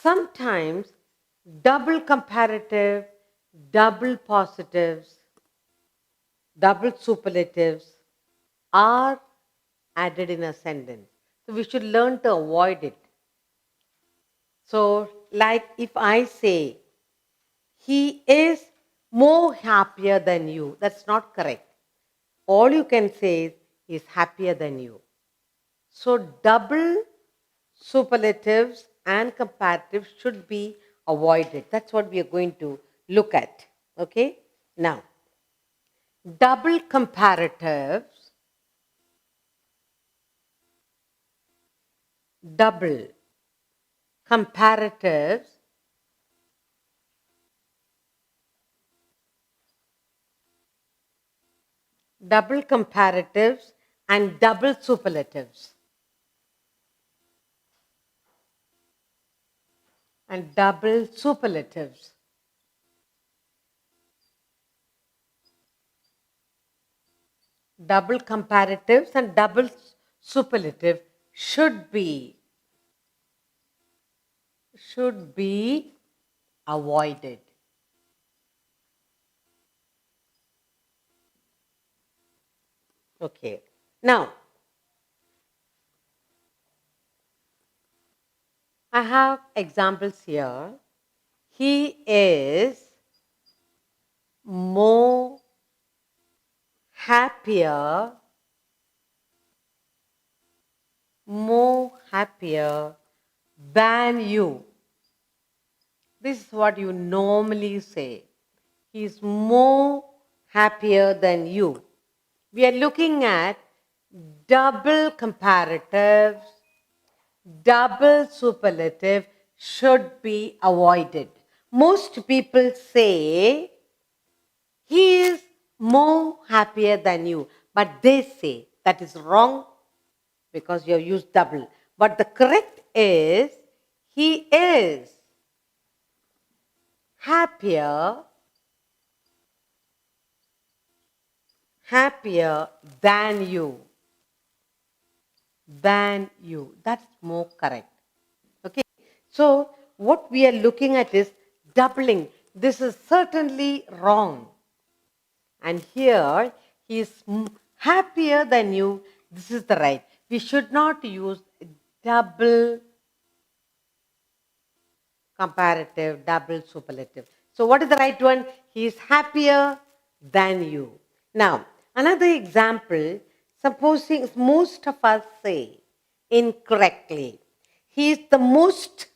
Sometimes double comparative, double positives, double superlatives are added in a sentence. So we should learn to avoid it. So, like if I say, he is more happier than you, that's not correct. All you can say is, he is happier than you. So, double superlatives and comparatives should be avoided. That's what we are going to look at. Okay? Now, double comparatives, double comparatives, double comparatives, and double superlatives. And double superlatives. Double comparatives and double superlative should be avoided. Okay. Now, I have examples here. He is more happier, than you. This is what you normally say. He is more happier than you. We are looking at double comparatives, double superlative should be avoided. Most people say he is more happier than you, but they say that is wrong because you have used double. But the correct is he is happier than you. That's more correct. Okay. So what we are looking at is doubling. This is certainly wrong. And here he is happier than you. This is the right. We should not use double comparative, double superlative. So what is the right one? He is happier than you. Now, another example, supposing most of us say incorrectly, he is the most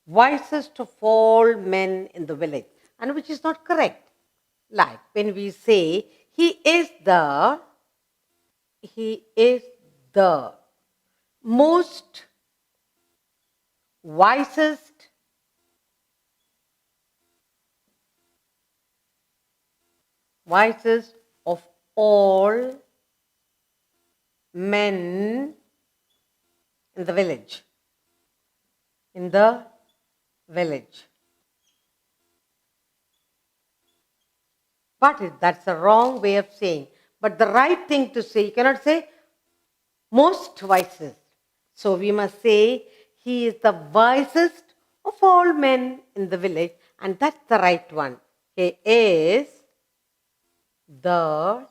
wisest of all men in the village, and which is not correct. Like when we say he is the most wisest of all men in the village. In the village. But that's the wrong way of saying. But the right thing to say, you cannot say most wisest. So we must say he is the wisest of all men in the village, and that's the right one. He is the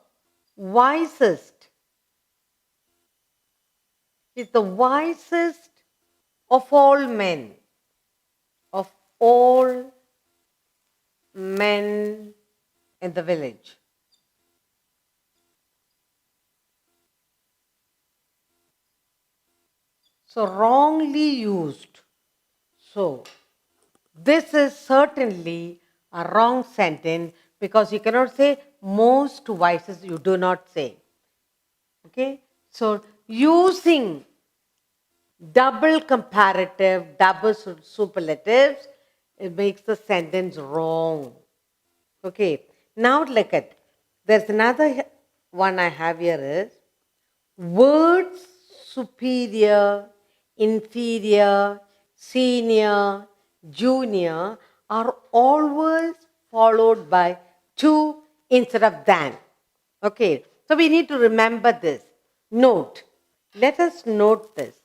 wisest. He is the wisest of all men. Of all men in the village. So wrongly used. So this is certainly a wrong sentence because you cannot say most wisest, you do not say. Okay? So using double comparative, double superlatives, it makes the sentence wrong. Okay, now look at, there's another one I have here is, words superior, inferior, senior, junior are always followed by to instead of than. Okay, so we need to remember this. Note, let us note this.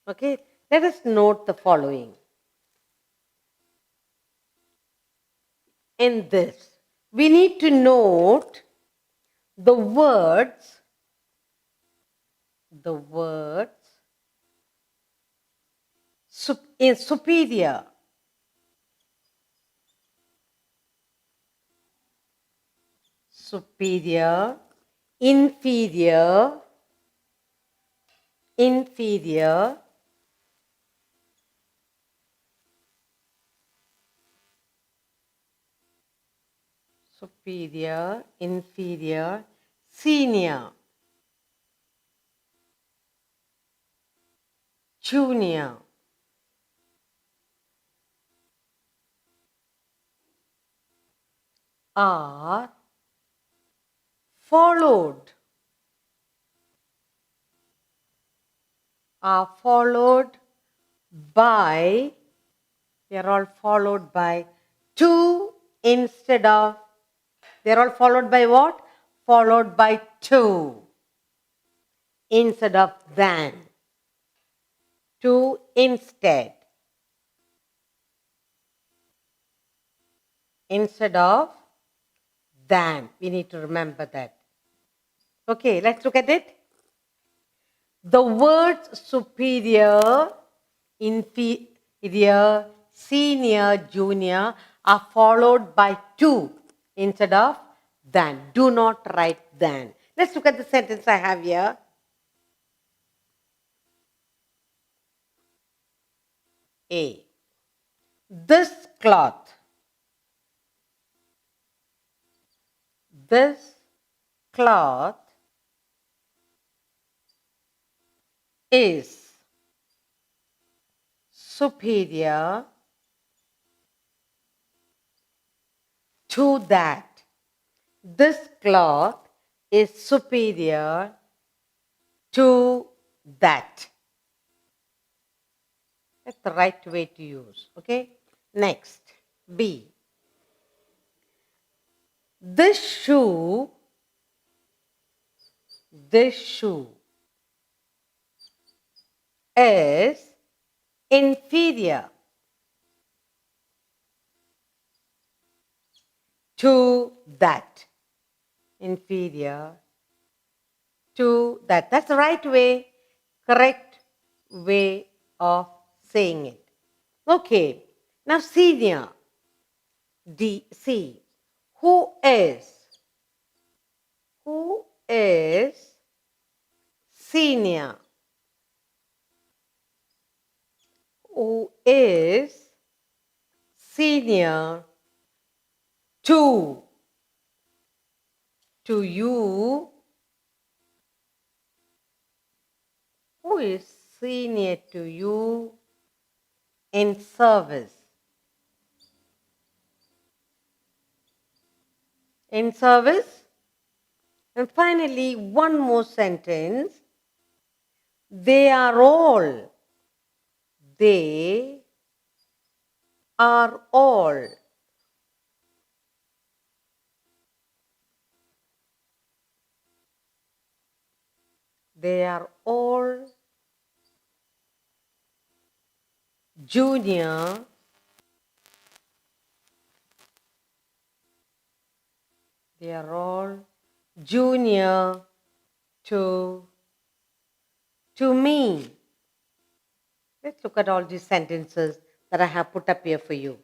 Okay, let us note the following. In this, we need to note the words, in superior, superior, inferior, inferior, superior, inferior, senior, junior, are followed, are followed by, they are all followed by two instead of, they are all followed by what? Followed by two instead of than. Two instead. Instead of than. We need to remember that. Okay, let's look at it. The words superior, inferior, senior, junior are followed by two instead of than. Do not write than. Let's look at the sentence I have here. A. This cloth, this cloth is superior to that. This cloth is superior to that. That's the right way to use. Okay. Next, B. This shoe is inferior to that. Inferior to that. That's the right way, correct way of saying it. Okay. Now, senior. D. C. Who is senior? Who is senior to you? Who is senior to you in service? In service? And finally, one more sentence. They are all. They are all. They are all junior. They are all junior to me. Let's look at all these sentences that I have put up here for you.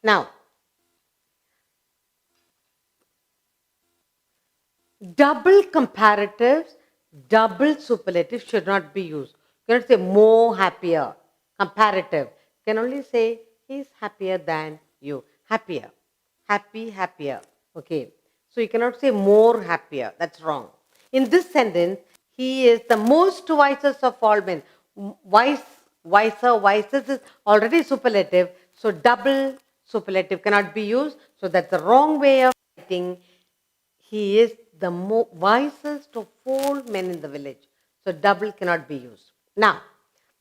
Now, double comparatives, double superlatives should not be used. You cannot say more happier. Comparative. You can only say he's happier than you. Happier. Happy, happier. Okay. So you cannot say more happier. That's wrong. In this sentence, he is the most wisest of all men. Wise, wiser, wisest is already superlative. So double superlative cannot be used. So that's the wrong way of writing. He is the wisest of all men in the village. So double cannot be used. Now,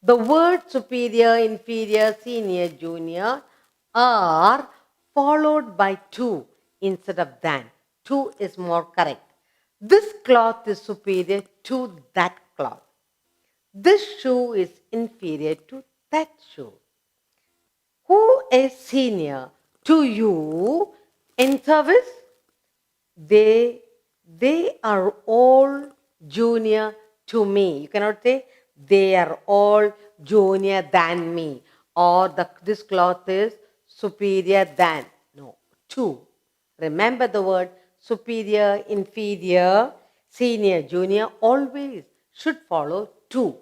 the words superior, inferior, senior, junior are followed by two instead of than. Two is more correct. This cloth is superior to that cloth. This shoe is inferior to that shoe. Who is senior to you in service? They, they are all junior to me. You cannot say they are all junior than me or this cloth is superior than. No, to. Remember the word superior, inferior, senior, junior always should follow to.